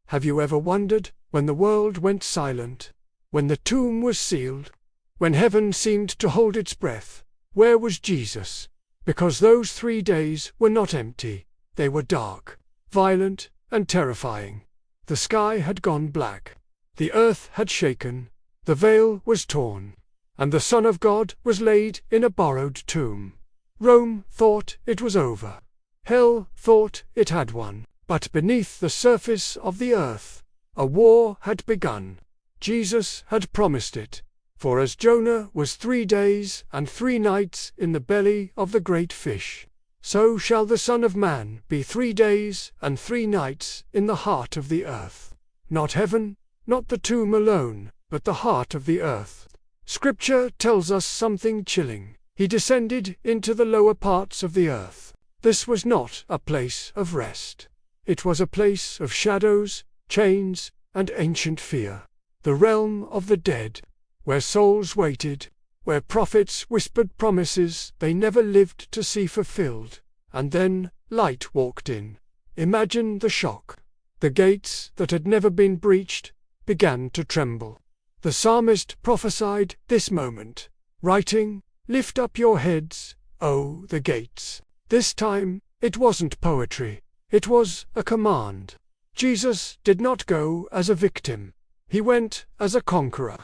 Have you ever wondered, when the world went silent, when the tomb was sealed, when heaven seemed to hold its breath, where was Jesus? Because those 3 days were not empty. They were dark, violent, and terrifying. The sky had gone black. The earth had shaken. The veil was torn. And the Son of God was laid in a borrowed tomb. Rome thought it was over. Hell thought it had won. But beneath the surface of the earth, a war had begun. Jesus had promised it. For as Jonah was 3 days and 3 nights in the belly of the great fish, so shall the Son of Man be 3 days and 3 nights in the heart of the earth. Not heaven, not the tomb alone, but the heart of the earth. Scripture tells us something chilling. He descended into the lower parts of the earth. This was not a place of rest. It was a place of shadows, chains, and ancient fear. The realm of the dead, where souls waited, where prophets whispered promises they never lived to see fulfilled. And then light walked in. Imagine the shock. The gates that had never been breached began to tremble. The psalmist prophesied this moment, writing, "Lift up your heads, O the gates." This time, it wasn't poetry. It was a command. Jesus did not go as a victim. He went as a conqueror.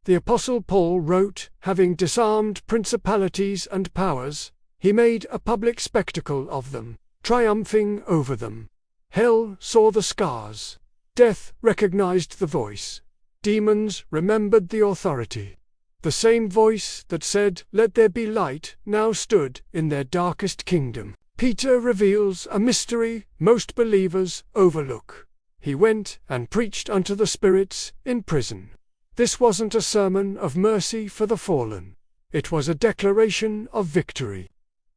The Apostle Paul wrote, having disarmed principalities and powers, he made a public spectacle of them, triumphing over them. Hell saw the scars. Death recognized the voice. Demons remembered the authority. The same voice that said, "Let there be light," now stood in their darkest kingdom. Peter reveals a mystery most believers overlook. He went and preached unto the spirits in prison. This wasn't a sermon of mercy for the fallen. It was a declaration of victory.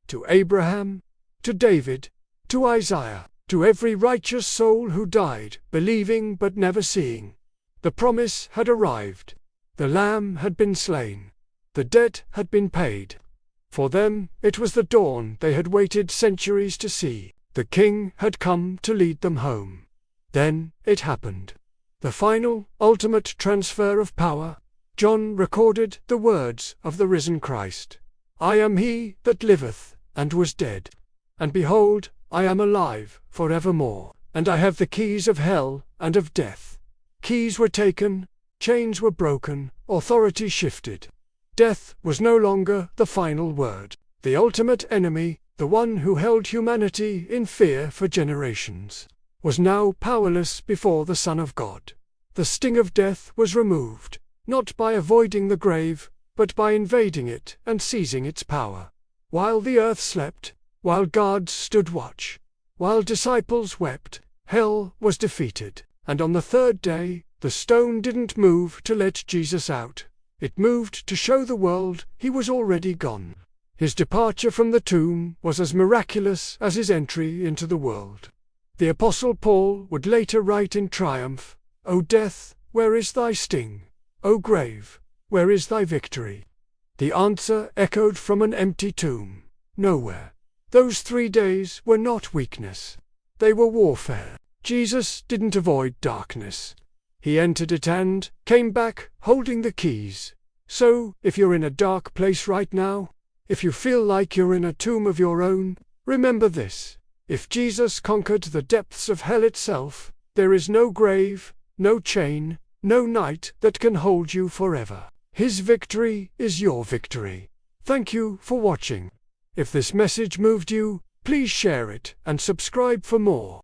To Abraham, to David, to Isaiah, to every righteous soul who died, believing but never seeing. The promise had arrived. The Lamb had been slain. The debt had been paid. For them, it was the dawn they had waited centuries to see. The King had come to lead them home. Then it happened. The final, ultimate transfer of power. John recorded the words of the risen Christ. "I am he that liveth, and was dead. And behold, I am alive forevermore. And I have the keys of hell and of death." Keys were taken, chains were broken, authority shifted. Death was no longer the final word. The ultimate enemy, the one who held humanity in fear for generations, was now powerless before the Son of God. The sting of death was removed, not by avoiding the grave, but by invading it and seizing its power. While the earth slept, while guards stood watch, while disciples wept, hell was defeated. And on the 3rd day, the stone didn't move to let Jesus out. It moved to show the world he was already gone. His departure from the tomb was as miraculous as his entry into the world. The Apostle Paul would later write in triumph, "O death, where is thy sting? O grave, where is thy victory?" The answer echoed from an empty tomb. Nowhere. Those 3 days were not weakness. They were warfare. Jesus didn't avoid darkness. He entered it and came back holding the keys. So, if you're in a dark place right now, if you feel like you're in a tomb of your own, remember this. If Jesus conquered the depths of hell itself, there is no grave, no chain, no night that can hold you forever. His victory is your victory. Thank you for watching. If this message moved you, please share it and subscribe for more.